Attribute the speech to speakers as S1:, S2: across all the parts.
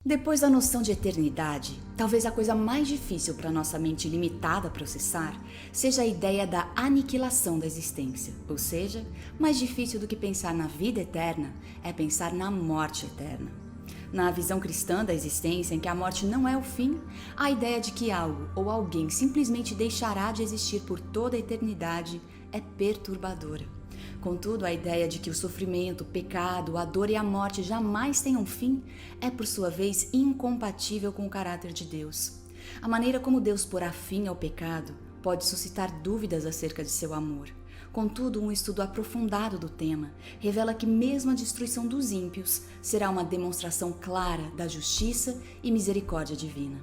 S1: Depois da noção de eternidade, talvez a coisa mais difícil para nossa mente limitada processar seja a ideia da aniquilação da existência. Ou seja, mais difícil do que pensar na vida eterna é pensar na morte eterna. Na visão cristã da existência, em que a morte não é o fim, a ideia de que algo ou alguém simplesmente deixará de existir por toda a eternidade é perturbadora. Contudo, a ideia de que o sofrimento, o pecado, a dor e a morte jamais tenham fim é, por sua vez, incompatível com o caráter de Deus. A maneira como Deus porá fim ao pecado pode suscitar dúvidas acerca de seu amor. Contudo, um estudo aprofundado do tema revela que mesmo a destruição dos ímpios será uma demonstração clara da justiça e misericórdia divina.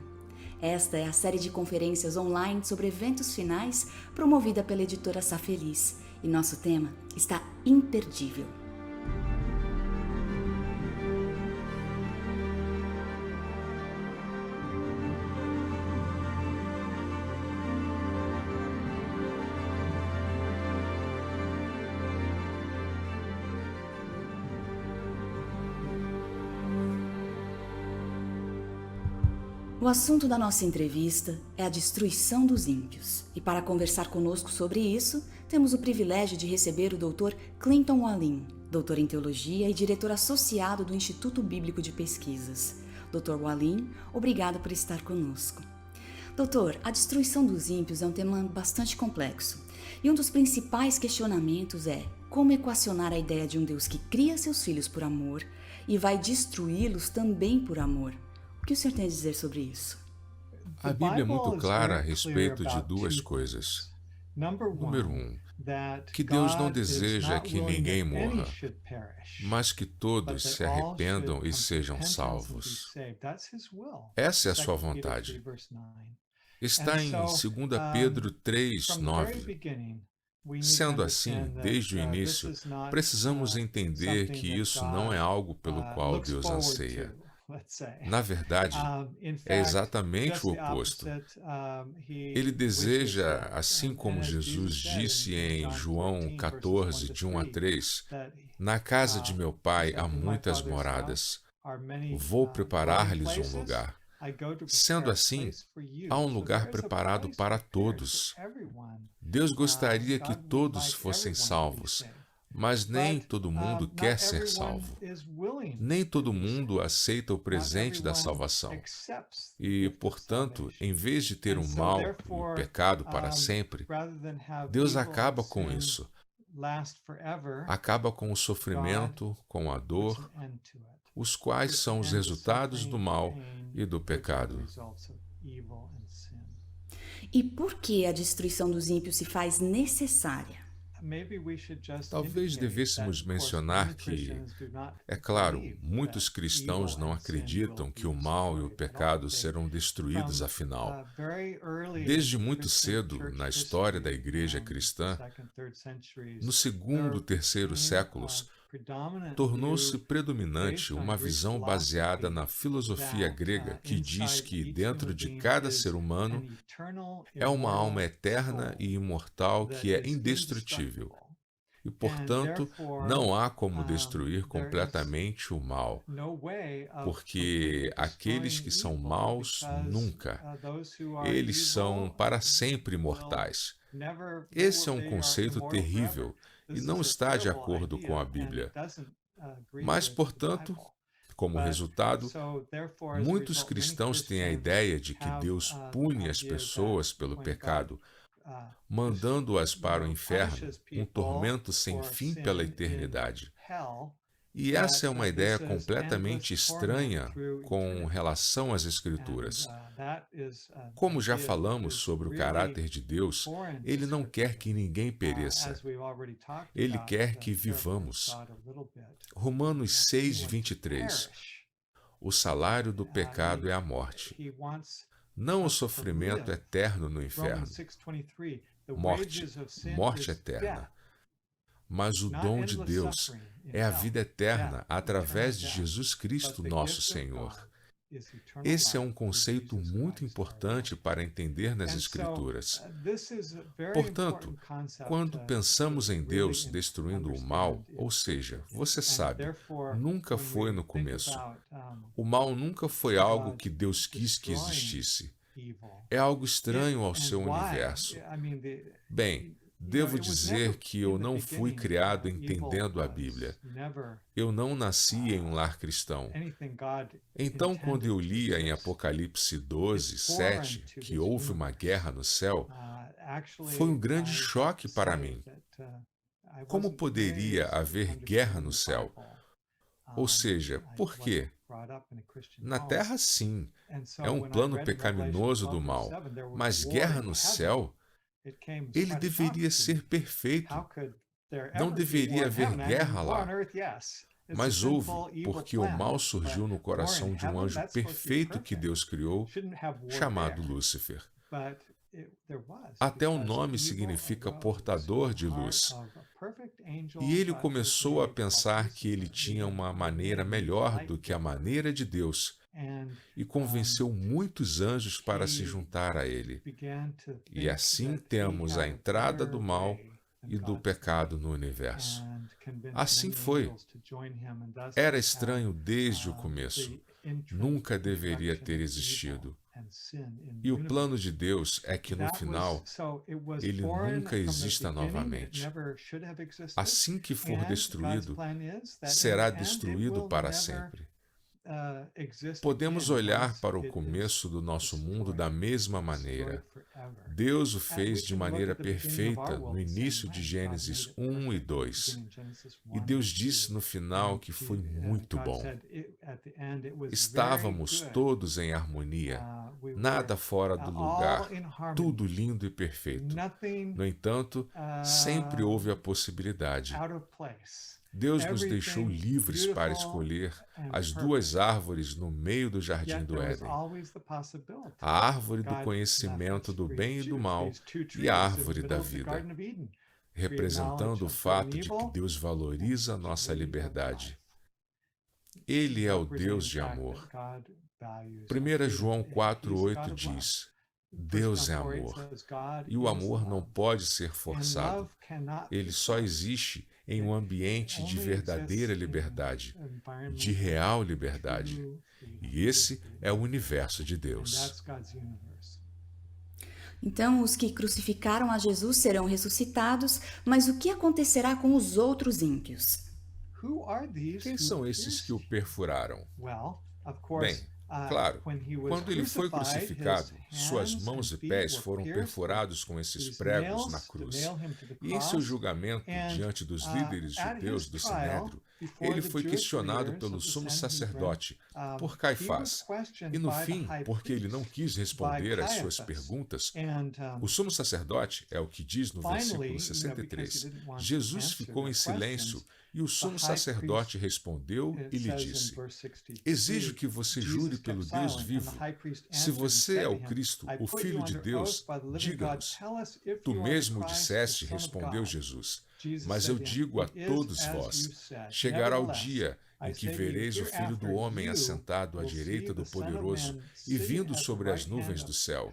S1: Esta é a série de conferências online sobre eventos finais promovida pela editora Sá Feliz, e nosso tema está imperdível. O assunto da nossa entrevista é a destruição dos ímpios. E para conversar conosco sobre isso, temos o privilégio de receber o Dr. Clinton Wallin, doutor em teologia e diretor associado do Instituto Bíblico de Pesquisas. Dr. Wallin, obrigado por estar conosco. Doutor, a destruição dos ímpios é um tema bastante complexo. E um dos principais questionamentos é como equacionar a ideia de um Deus que cria seus filhos por amor e vai destruí-los também por amor. O que o senhor tem a dizer sobre isso?
S2: A Bíblia é muito clara a respeito de duas coisas. Número um, que Deus não deseja que ninguém morra, mas que todos se arrependam e sejam salvos. Essa é a sua vontade. Está em 2 Pedro 3:9. Sendo assim, desde o início, precisamos entender que isso não é algo pelo qual Deus anseia. Na verdade, é exatamente o oposto. Ele deseja, assim como Jesus disse em João 14, de 1 a 3, na casa de meu pai há muitas moradas. Vou preparar-lhes um lugar. Sendo assim, há um lugar preparado para todos. Deus gostaria que todos fossem salvos, mas nem todo mundo quer ser salvo. Nem todo mundo aceita o presente da salvação. E, portanto, em vez de ter o mal e o pecado para sempre, Deus acaba com isso. Acaba com o sofrimento, com a dor, os quais são os resultados do mal e do pecado.
S1: E por que a destruição dos ímpios se faz necessária?
S2: Talvez devêssemos mencionar que, é claro, muitos cristãos não acreditam que o mal e o pecado serão destruídos afinal. Desde muito cedo, na história da igreja cristã, no segundo e terceiro séculos, tornou-se predominante uma visão baseada na filosofia grega que diz que dentro de cada ser humano é uma alma eterna e imortal que é indestrutível. E, portanto, não há como destruir completamente o mal, porque aqueles que são maus nunca. Eles são para sempre imortais. Esse é um conceito terrível e não está de acordo com a Bíblia. Mas, portanto, como resultado, muitos cristãos têm a ideia de que Deus pune as pessoas pelo pecado, mandando-as para o inferno, um tormento sem fim pela eternidade. E essa é uma ideia completamente estranha com relação às Escrituras. Como já falamos sobre o caráter de Deus, Ele não quer que ninguém pereça. Ele quer que vivamos. Romanos 6:23. O salário do pecado é a morte. Não o sofrimento eterno no inferno. Morte eterna. Mas o dom de Deus é a vida eterna através de Jesus Cristo, nosso Senhor. Esse é um conceito muito importante para entender nas Escrituras. Portanto, quando pensamos em Deus destruindo o mal, ou seja, você sabe, nunca foi no começo. O mal nunca foi algo que Deus quis que existisse. É algo estranho ao seu universo. Bem, devo dizer que eu não fui criado entendendo a Bíblia. Eu não nasci em um lar cristão. Então, quando eu lia em Apocalipse 12, 7, que houve uma guerra no céu, foi um grande choque para mim. Como poderia haver guerra no céu? Ou seja, por quê? Na terra, sim, é um plano pecaminoso do mal, mas guerra no céu, ele deveria ser perfeito. Não deveria haver guerra lá. Mas houve, porque o mal surgiu no coração de um anjo perfeito que Deus criou, chamado Lúcifer. Até o nome significa portador de luz. E ele começou a pensar que ele tinha uma maneira melhor do que a maneira de Deus e convenceu muitos anjos para se juntar a ele. E assim temos a entrada do mal e do pecado no universo. Assim foi. Era estranho desde o começo. Nunca deveria ter existido. E o plano de Deus é que no final, ele nunca exista novamente. Assim que for destruído, será destruído para sempre. Podemos olhar para o começo do nosso mundo da mesma maneira. Deus o fez de maneira perfeita no início de Gênesis 1 e 2. E Deus disse no final que foi muito bom. Estávamos todos em harmonia, nada fora do lugar, tudo lindo e perfeito. No entanto, sempre houve a possibilidade. Deus nos deixou livres para escolher as duas árvores no meio do jardim do Éden. A árvore do conhecimento do bem e do mal e a árvore da vida, representando o fato de que Deus valoriza a nossa liberdade. Ele é o Deus de amor. 1 João 4,8 diz: Deus é amor, e o amor não pode ser forçado. Ele só existe em um ambiente de verdadeira liberdade, de real liberdade. E esse é o universo de Deus.
S1: Então, os que crucificaram a Jesus serão ressuscitados, mas o que acontecerá com os outros ímpios?
S2: Quem são esses que o perfuraram? Bem, claro, quando ele foi crucificado, suas mãos e pés foram perfurados com esses pregos na cruz. E em seu julgamento diante dos líderes judeus do Sinédrio, ele foi questionado pelo sumo sacerdote, por Caifás. E no fim, porque ele não quis responder às suas perguntas, o sumo sacerdote é o que diz no versículo 63. Jesus ficou em silêncio e o sumo sacerdote respondeu e lhe disse: exijo que você jure pelo Deus vivo. Se você é o Cristo, o Filho de Deus, diga-nos. Tu mesmo disseste, respondeu Jesus. Mas eu digo a todos vós, chegará o dia em que vereis o Filho do Homem assentado à direita do Poderoso e vindo sobre as nuvens do céu.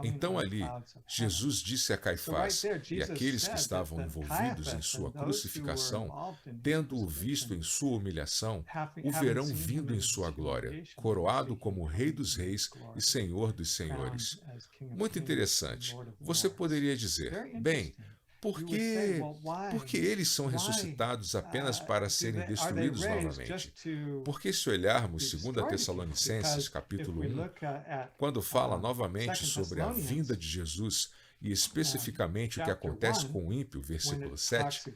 S2: Então ali, Jesus disse a Caifás e aqueles que estavam envolvidos em sua crucificação, tendo-o visto em sua humilhação, o verão vindo em sua glória, coroado como Rei dos Reis e Senhor dos Senhores. Muito interessante. Você poderia dizer, bem, por que eles são ressuscitados apenas para serem destruídos novamente? Porque se olharmos 2 Tessalonicenses, capítulo 1, quando fala novamente sobre a vinda de Jesus e especificamente o que acontece com o ímpio, versículo 7,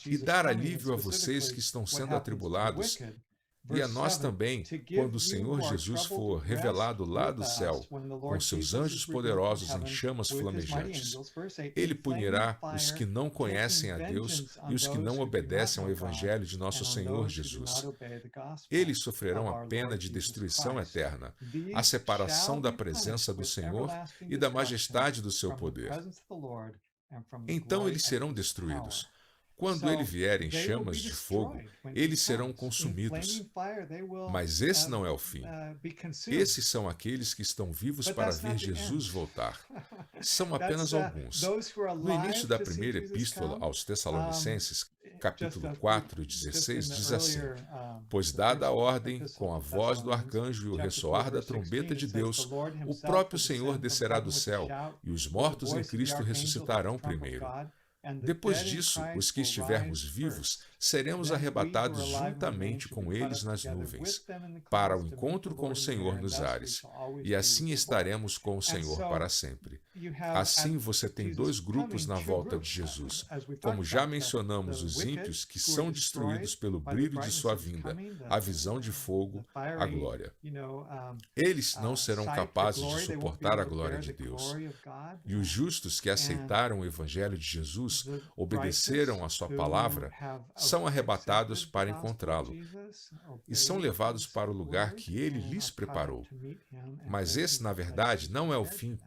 S2: e dar alívio a vocês que estão sendo atribulados, e a nós também, quando o Senhor Jesus for revelado lá do céu, com seus anjos poderosos em chamas flamejantes. Ele punirá os que não conhecem a Deus e os que não obedecem ao Evangelho de nosso Senhor Jesus. Eles sofrerão a pena de destruição eterna, a separação da presença do Senhor e da majestade do seu poder. Então eles serão destruídos. Quando ele vier em chamas de fogo, eles serão consumidos. Mas esse não é o fim. Esses são aqueles que estão vivos para ver Jesus voltar. São apenas alguns. No início da primeira epístola aos Tessalonicenses, capítulo 4, 16, diz assim: Pois dada a ordem, com a voz do arcanjo e o ressoar da trombeta de Deus, o próprio Senhor descerá do céu, e os mortos em Cristo ressuscitarão primeiro. Depois disso, os que estivermos vivos, seremos arrebatados juntamente com eles nas nuvens, para o encontro com o Senhor nos ares, e assim estaremos com o Senhor para sempre. Assim você tem dois grupos na volta de Jesus. Como já mencionamos, os ímpios, que são destruídos pelo brilho de sua vinda, a visão de fogo, a glória. Eles não serão capazes de suportar a glória de Deus. E os justos que aceitaram o Evangelho de Jesus, obedeceram a sua palavra, são arrebatados para encontrá-lo e são levados para o lugar que ele lhes preparou. Mas esse, na verdade, não é o fim,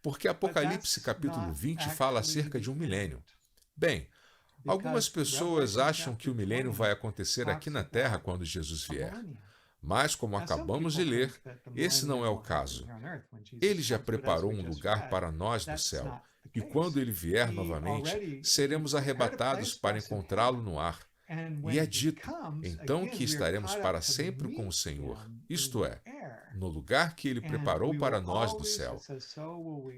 S2: porque Apocalipse capítulo 20 fala acerca de um milênio. Bem, algumas pessoas acham que o milênio vai acontecer aqui na Terra quando Jesus vier. Mas, como acabamos de ler, esse não é o caso. Ele já preparou um lugar para nós no céu, e quando ele vier novamente, seremos arrebatados para encontrá-lo no ar. E é dito, então, que estaremos para sempre com o Senhor, isto é, no lugar que ele preparou para nós no céu.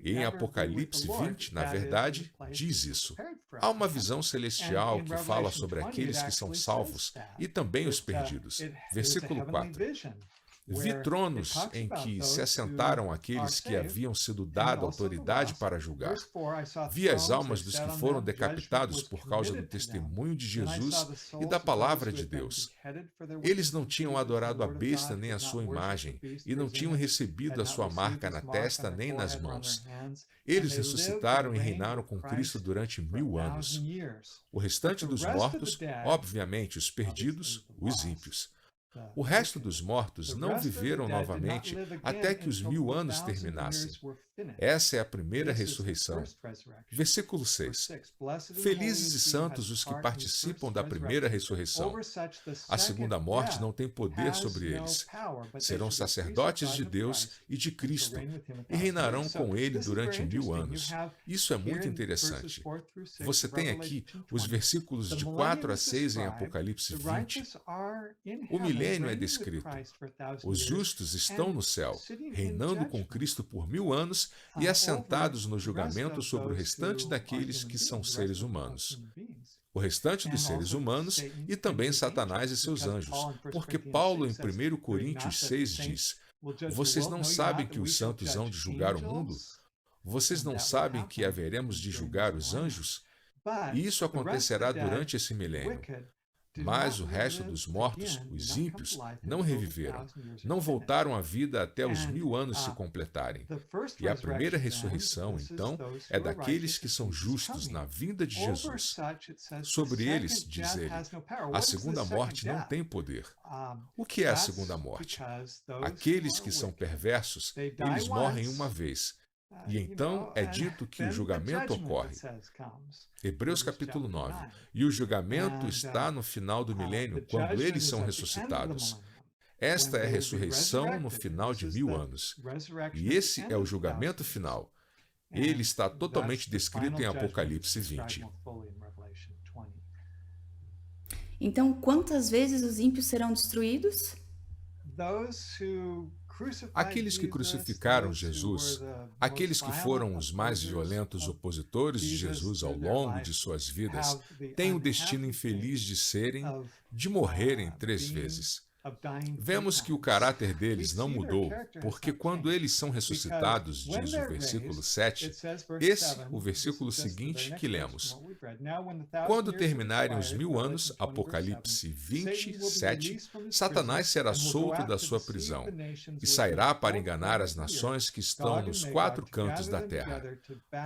S2: E em Apocalipse 20, na verdade, diz isso. Há uma visão celestial que fala sobre aqueles que são salvos e também os perdidos. Versículo 4. Vi tronos em que se assentaram aqueles que haviam sido dada autoridade para julgar. Vi as almas dos que foram decapitados por causa do testemunho de Jesus e da palavra de Deus. Eles não tinham adorado a besta nem a sua imagem, e não tinham recebido a sua marca na testa nem nas mãos. Eles ressuscitaram e reinaram com Cristo durante 1000 anos. O restante dos mortos, obviamente os perdidos, os ímpios. O resto dos mortos não viveram novamente até que os 1000 anos terminassem. Essa é a primeira ressurreição. Versículo 6. Felizes e santos os que participam da primeira ressurreição. A segunda morte não tem poder sobre eles. Serão sacerdotes de Deus e de Cristo, e reinarão com ele durante 1000 anos. Isso é muito interessante. Você tem aqui os versículos de 4 a 6 em Apocalipse 20. O milênio é descrito. Os justos estão no céu, reinando com Cristo por 1000 anos e assentados no julgamento sobre o restante daqueles que são seres humanos. O restante dos seres humanos e também Satanás e seus anjos, porque Paulo, em 1 Coríntios 6, diz: Vocês não sabem que os santos hão de julgar o mundo? Vocês não sabem que haveremos de julgar os anjos? E isso acontecerá durante esse milênio. Mas o resto dos mortos, os ímpios, não reviveram, não voltaram à vida até os 1000 anos se completarem. E a primeira ressurreição, então, é daqueles que são justos na vinda de Jesus. Sobre eles, diz ele, a segunda morte não tem poder. O que é a segunda morte? Aqueles que são perversos, eles morrem uma vez. E então é dito que o julgamento ocorre. Hebreus capítulo 9. E o julgamento está no final do milênio, quando eles são ressuscitados. Esta é a ressurreição no final de 1000 anos. E esse é o julgamento final. Ele está totalmente descrito em Apocalipse 20.
S1: Então, quantas vezes os ímpios serão destruídos?
S2: Aqueles que crucificaram Jesus, aqueles que foram os mais violentos opositores de Jesus ao longo de suas vidas, têm o destino infeliz de morrerem 3 vezes. Vemos que o caráter deles não mudou, porque quando eles são ressuscitados, diz o versículo 7, o versículo seguinte que lemos. Quando terminarem os 1000 anos, Apocalipse 20, 7, Satanás será solto da sua prisão e sairá para enganar as nações que estão nos 4 cantos da terra,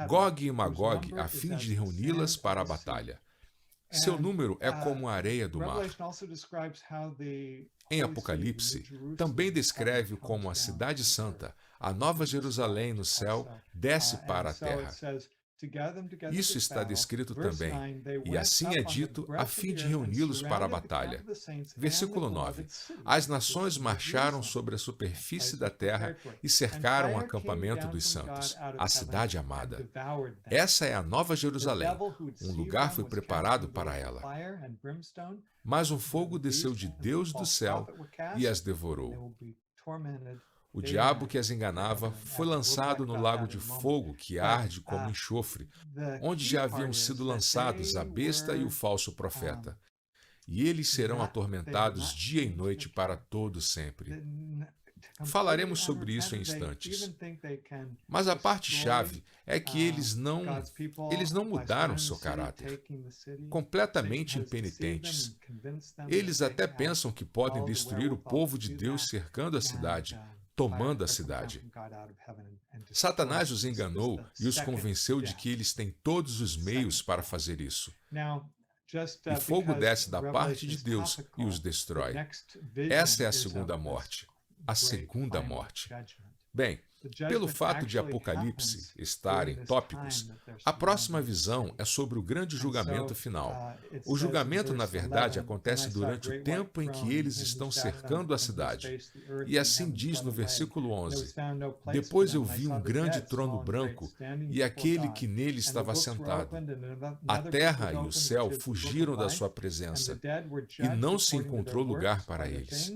S2: Gog e Magog, a fim de reuni-las para a batalha. Seu número é como a areia do mar. Em Apocalipse, também descreve como a cidade santa, a Nova Jerusalém no céu, desce para a terra. Isso está descrito também, e assim é dito a fim de reuni-los para a batalha. Versículo 9. As nações marcharam sobre a superfície da terra e cercaram o acampamento dos santos, a cidade amada. Essa é a Nova Jerusalém. Um lugar foi preparado para ela. Mas um fogo desceu de Deus do céu e as devorou. O diabo que as enganava foi lançado no lago de fogo que arde como enxofre, onde já haviam sido lançados a besta e o falso profeta. E eles serão atormentados dia e noite para todo sempre. Falaremos sobre isso em instantes. Mas a parte-chave é que eles não mudaram seu caráter. Completamente impenitentes. Eles até pensam que podem destruir o povo de Deus cercando a cidade, tomando a cidade. Satanás os enganou e os convenceu de que eles têm todos os meios para fazer isso. E fogo desce da parte de Deus e os destrói. Essa é a segunda morte. A segunda morte. Bem, pelo fato de Apocalipse estarem tópicos, a próxima visão é sobre o grande julgamento final. O julgamento, na verdade, acontece durante o tempo em que eles estão cercando a cidade. E assim diz no versículo 11: Depois eu vi um grande trono branco e aquele que nele estava sentado. A terra e o céu fugiram da sua presença e não se encontrou lugar para eles.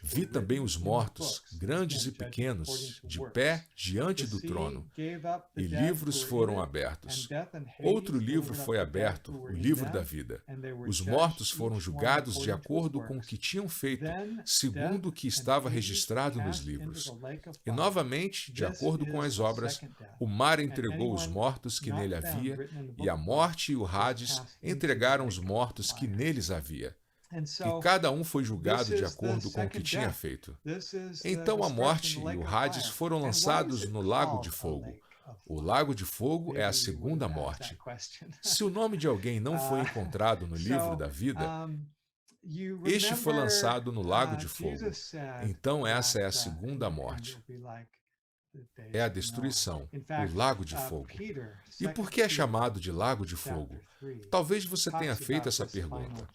S2: Vi também os mortos, grandes e pequenos, de pé diante do trono, e livros foram abertos. Outro livro foi aberto, o livro da vida. Os mortos foram julgados de acordo com o que tinham feito, segundo o que estava registrado nos livros. E novamente, de acordo com as obras, o mar entregou os mortos que nele havia, e a morte e o Hades entregaram os mortos que neles havia. E cada um foi julgado de acordo com o que tinha feito. Então a morte e o Hades foram lançados no lago de fogo. O lago de fogo é a segunda morte. Se o nome de alguém não foi encontrado no livro da vida, este foi lançado no lago de fogo. Então essa é a segunda morte. É a destruição, o lago de fogo. E por que é chamado de lago de fogo? Talvez você tenha feito essa pergunta.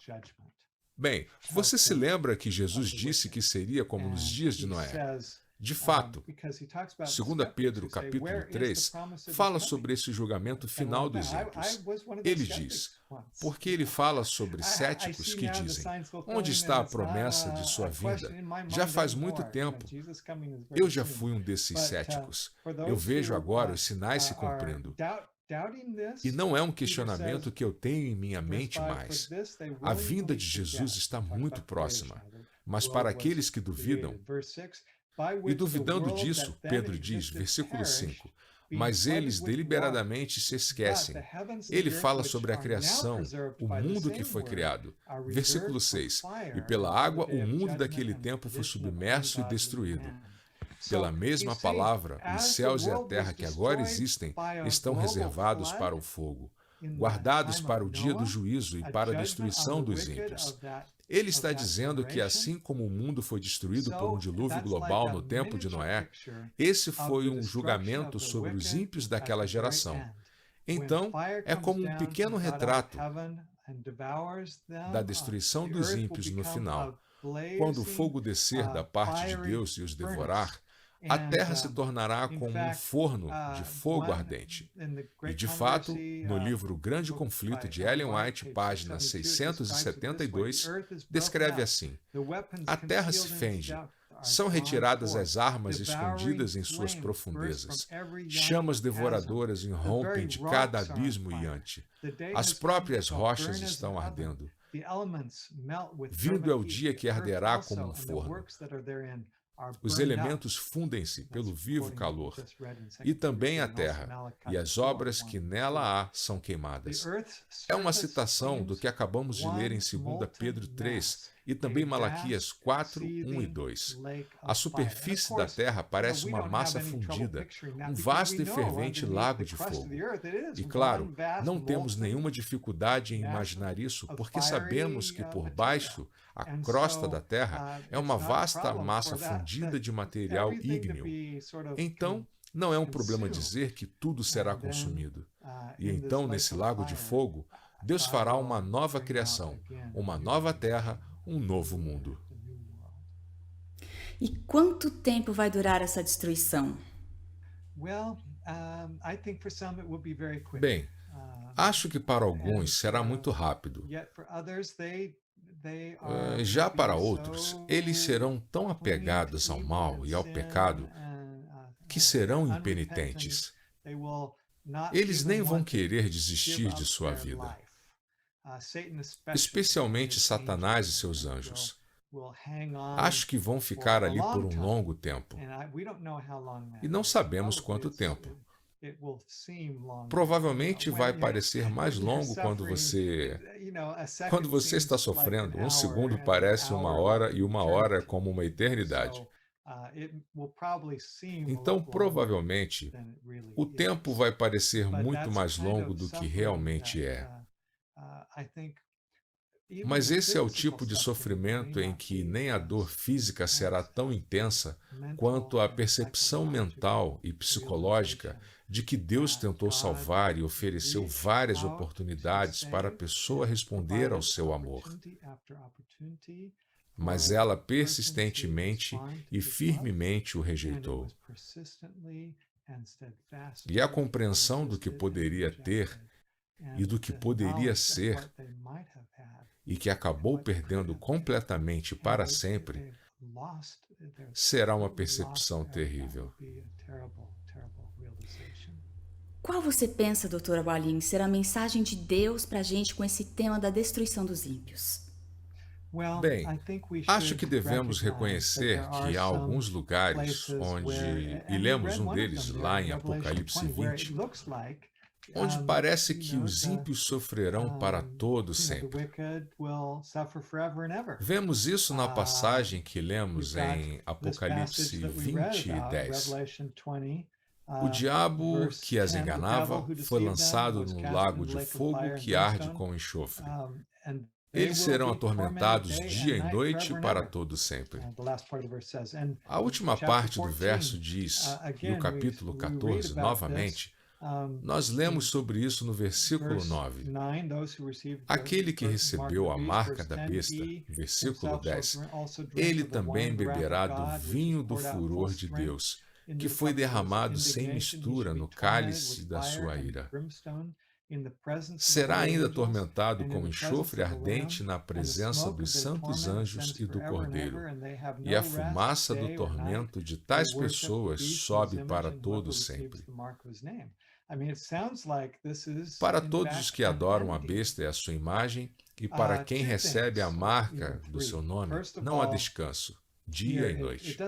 S2: Bem, você se lembra que Jesus disse que seria como nos dias de Noé? De fato, 2 Pedro capítulo 3 fala sobre esse julgamento final dos ímpios. Ele diz, porque ele fala sobre céticos que dizem, onde está a promessa de sua vinda? Já faz muito tempo. Eu já fui um desses céticos. Eu vejo agora os sinais se cumprindo. E não é um questionamento que eu tenho em minha mente mais. A vinda de Jesus está muito próxima. Mas para aqueles que duvidam, e duvidando disso, Pedro diz, versículo 5, mas eles deliberadamente se esquecem. Ele fala sobre a criação, o mundo que foi criado. Versículo 6, e pela água o mundo daquele tempo foi submerso e destruído. Pela mesma palavra, os céus e a terra que agora existem estão reservados para o fogo, guardados para o dia do juízo e para a destruição dos ímpios. Ele está dizendo que assim como o mundo foi destruído por um dilúvio global no tempo de Noé, esse foi um julgamento sobre os ímpios daquela geração. Então, é como um pequeno retrato da destruição dos ímpios no final. Quando o fogo descer da parte de Deus e os devorar, a terra se tornará como um forno de fogo ardente. E, de fato, no livro Grande Conflito de Ellen White, página 672, descreve assim: a terra se fende, são retiradas as armas escondidas em suas profundezas. Chamas devoradoras irrompem de cada abismo iante. As próprias rochas estão ardendo. Vindo é o dia que arderá como um forno. Os elementos fundem-se pelo vivo calor, e também a terra, e as obras que nela há são queimadas. É uma citação do que acabamos de ler em 2 Pedro 3 e também Malaquias 4, 1 e 2. A superfície da terra parece uma massa fundida, um vasto e fervente lago de fogo. E claro, não temos nenhuma dificuldade em imaginar isso, porque sabemos que por baixo, a crosta da terra é uma vasta massa fundida de material ígneo. Então, não é um problema dizer que tudo será consumido. E então, nesse lago de fogo, Deus fará uma nova criação, uma nova terra, um novo mundo.
S1: E quanto tempo vai durar essa destruição?
S2: Bem, acho que para alguns será muito rápido. Já para outros, eles serão tão apegados ao mal e ao pecado que serão impenitentes. Eles nem vão querer desistir de sua vida. Especialmente Satanás e seus anjos. Acho que vão ficar ali por um longo tempo. E não sabemos quanto tempo. Provavelmente vai parecer mais longo quando você está sofrendo. Um segundo parece uma hora e uma hora é como uma eternidade. Então, provavelmente, o tempo vai parecer muito mais longo do que realmente é. Mas esse é o tipo de sofrimento em que nem a dor física será tão intensa quanto a percepção mental e psicológica de que Deus tentou salvar e ofereceu várias oportunidades para a pessoa responder ao seu amor. Mas ela persistentemente e firmemente o rejeitou. E a compreensão do que poderia ter e do que poderia ser, e que acabou perdendo completamente para sempre, será uma percepção terrível.
S1: Qual você pensa, Dr. Walin, ser a mensagem de Deus para a gente com esse tema da destruição dos ímpios?
S2: Bem, acho que devemos reconhecer que há alguns lugares onde, e lemos um deles lá em Apocalipse 20, onde parece que os ímpios sofrerão para todo sempre. Vemos isso na passagem que lemos em Apocalipse 20 e 10. O diabo que as enganava foi lançado no lago de fogo que arde com enxofre. Eles serão atormentados dia e noite para todo sempre. A última parte do verso diz, no capítulo 14, novamente, nós lemos sobre isso no versículo 9. Aquele que recebeu a marca da besta, versículo 10, ele também beberá do vinho do furor de Deus, que foi derramado sem mistura no cálice da sua ira. Será ainda atormentado com enxofre ardente na presença dos santos anjos e do Cordeiro, e a fumaça do tormento de tais pessoas sobe para todo sempre. Para todos os que adoram a besta e a sua imagem, e para quem recebe a marca do seu nome, não há descanso, dia e noite.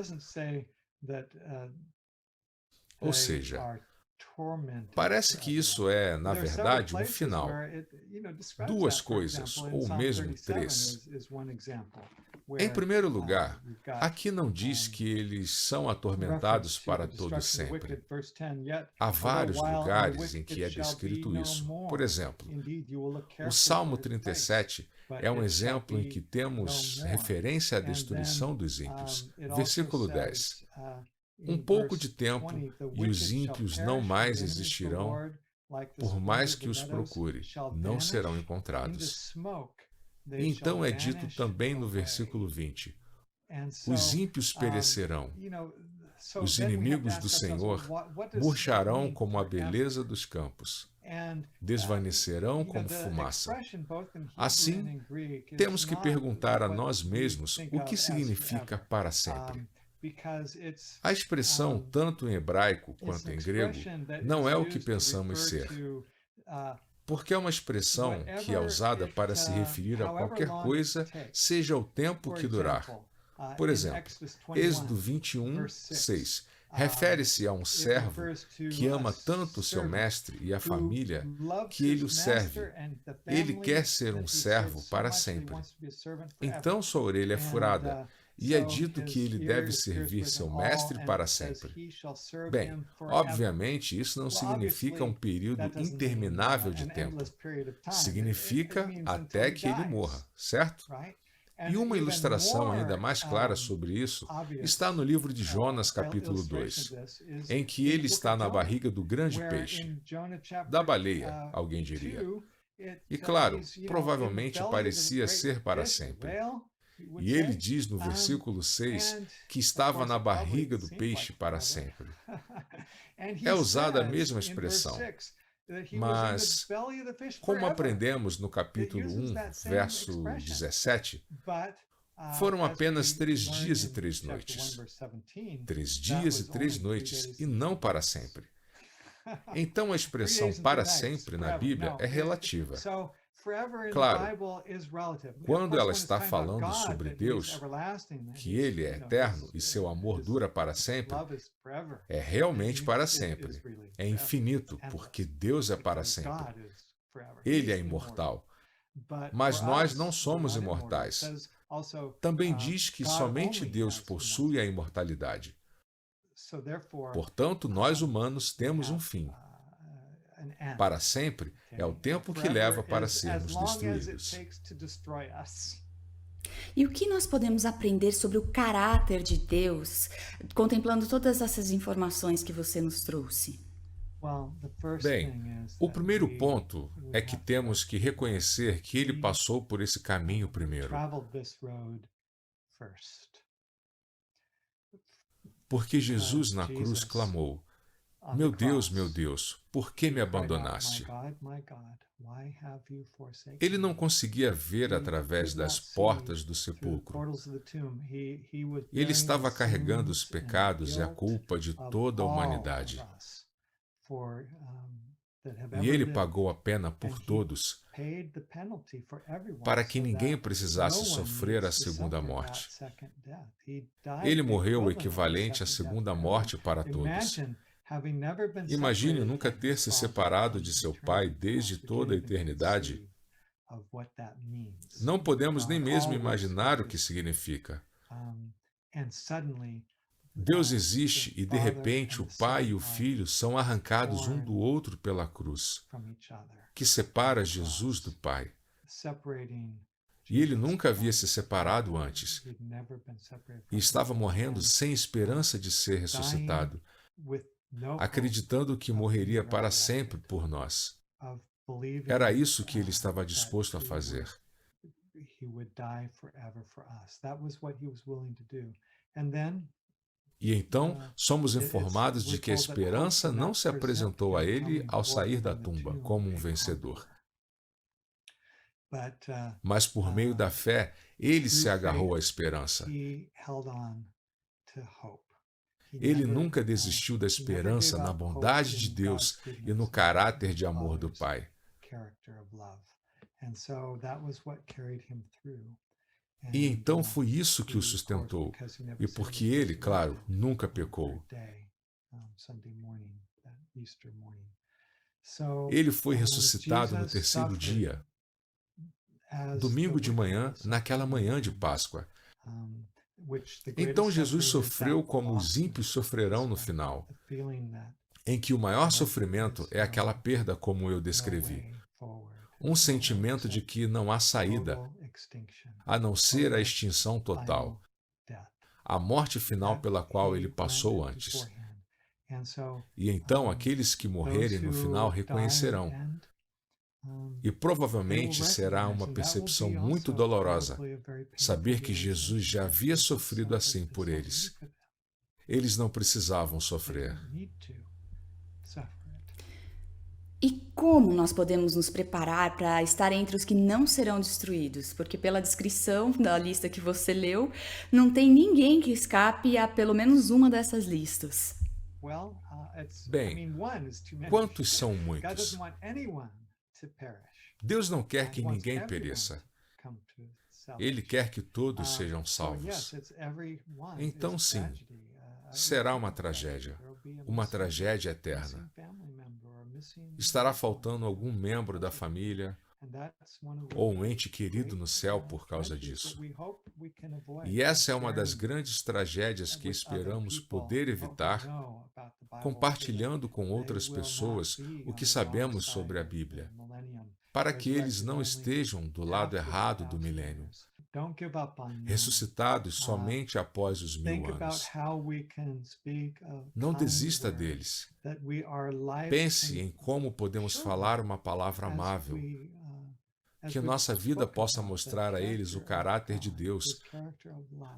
S2: Ou seja, parece que isso é, na verdade, um final. Duas coisas, ou mesmo três. Em primeiro lugar, aqui não diz que eles são atormentados para todo sempre. Há vários lugares em que é descrito isso. Por exemplo, o Salmo 37 é um exemplo em que temos referência à destruição dos ímpios. Versículo 10. Um pouco de tempo e os ímpios não mais existirão, por mais que os procure, não serão encontrados. E então é dito também no versículo 20, os ímpios perecerão, os inimigos do Senhor murcharão como a beleza dos campos, desvanecerão como fumaça. Assim, temos que perguntar a nós mesmos o que significa para sempre. A expressão, tanto em hebraico quanto em grego, não é o que pensamos ser, porque é uma expressão que é usada para se referir a qualquer coisa, seja o tempo que durar. Por exemplo, Êxodo 21, 6. Refere-se a um servo que ama tanto o seu mestre e a família que ele o serve. Ele quer ser um servo para sempre. Então sua orelha é furada. E é dito que ele deve servir seu mestre para sempre. Bem, obviamente, isso não significa um período interminável de tempo. Significa até que ele morra, certo? E uma ilustração ainda mais clara sobre isso está no livro de Jonas, capítulo 2, em que ele está na barriga do grande peixe, da baleia, alguém diria. E claro, provavelmente parecia ser para sempre. E ele diz no versículo 6 que estava na barriga do peixe para sempre. É usada a mesma expressão. Mas, como aprendemos no capítulo 1, verso 17, foram apenas 3 dias e 3 noites. 3 dias e 3 noites, e não para sempre. Então a expressão para sempre na Bíblia é relativa. Claro, quando ela está falando sobre Deus, que Ele é eterno e seu amor dura para sempre, é realmente para sempre. É infinito, porque Deus é para sempre. Ele é imortal. Mas nós não somos imortais. Também diz que somente Deus possui a imortalidade. Portanto, nós humanos temos um fim. Para sempre é o tempo que leva para sermos destruídos.
S1: E o que nós podemos aprender sobre o caráter de Deus, contemplando todas essas informações que você nos trouxe?
S2: Bem, o primeiro ponto é que temos que reconhecer que ele passou por esse caminho primeiro. Porque Jesus na cruz clamou: meu Deus, por que me abandonaste? Ele não conseguia ver através das portas do sepulcro. Ele estava carregando os pecados e a culpa de toda a humanidade. E ele pagou a pena por todos, para que ninguém precisasse sofrer a segunda morte. Ele morreu o equivalente à segunda morte para todos. Imagine nunca ter se separado de seu pai desde toda a eternidade. Não podemos nem mesmo imaginar o que significa. Deus existe e, de repente, o Pai e o Filho são arrancados um do outro pela cruz, que separa Jesus do Pai. E ele nunca havia se separado antes, e estava morrendo sem esperança de ser ressuscitado, acreditando que morreria para sempre por nós. Era isso que ele estava disposto a fazer. E então somos informados de que a esperança não se apresentou a ele ao sair da tumba como um vencedor. Mas por meio da fé, ele se agarrou à esperança. Ele nunca desistiu da esperança na bondade de Deus e no caráter de amor do Pai. E então foi isso que o sustentou, e porque ele, claro, nunca pecou. Ele foi ressuscitado no terceiro dia, domingo de manhã, naquela manhã de Páscoa. Então Jesus sofreu como os ímpios sofrerão no final, em que o maior sofrimento é aquela perda como eu descrevi. Um sentimento de que não há saída, a não ser a extinção total, a morte final pela qual ele passou antes. E então aqueles que morrerem no final reconhecerão. E provavelmente será uma percepção muito dolorosa saber que Jesus já havia sofrido assim por eles. Eles não precisavam sofrer.
S1: E como nós podemos nos preparar para estar entre os que não serão destruídos? Porque pela descrição da lista que você leu, não tem ninguém que escape a pelo menos uma dessas listas.
S2: Bem, quantos são muitos? Deus não quer que ninguém pereça. Ele quer que todos sejam salvos. Então, sim, será uma tragédia eterna. Estará faltando algum membro da família ou um ente querido no céu por causa disso. E essa é uma das grandes tragédias que esperamos poder evitar compartilhando com outras pessoas o que sabemos sobre a Bíblia, para que eles não estejam do lado errado do milênio. ressuscitados somente após os 1000 anos. Não desista deles. Pense em como podemos falar uma palavra amável, que nossa vida possa mostrar a eles o caráter de Deus,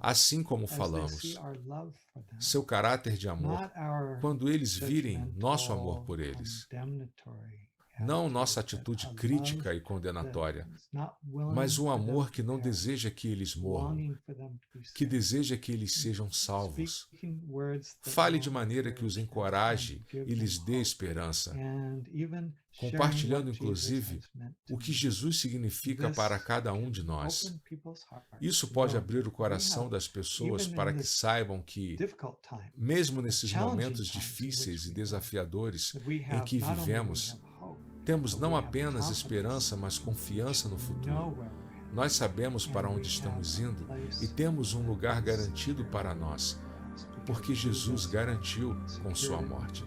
S2: assim como falamos, seu caráter de amor, quando eles virem nosso amor por eles. Não nossa atitude crítica e condenatória, mas um amor que não deseja que eles morram, que deseja que eles sejam salvos. Fale de maneira que os encoraje e lhes dê esperança, compartilhando inclusive o que Jesus significa para cada um de nós. Isso pode abrir o coração das pessoas para que saibam que, mesmo nesses momentos difíceis e desafiadores em que vivemos, temos não apenas esperança, mas confiança no futuro. Nós sabemos para onde estamos indo e temos um lugar garantido para nós, porque Jesus garantiu com sua morte.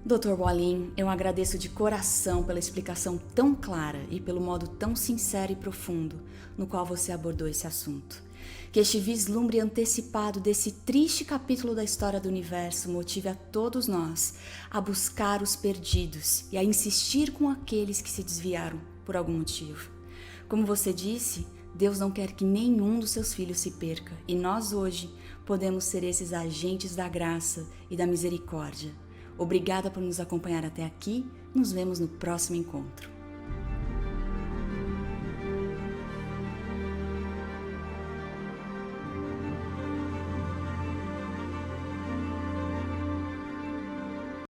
S1: Dr. Wallin, eu agradeço de coração pela explicação tão clara e pelo modo tão sincero e profundo no qual você abordou esse assunto. Que este vislumbre antecipado desse triste capítulo da história do universo motive a todos nós a buscar os perdidos e a insistir com aqueles que se desviaram por algum motivo. Como você disse, Deus não quer que nenhum dos seus filhos se perca, e nós hoje podemos ser esses agentes da graça e da misericórdia. Obrigada por nos acompanhar até aqui. Nos vemos no próximo encontro.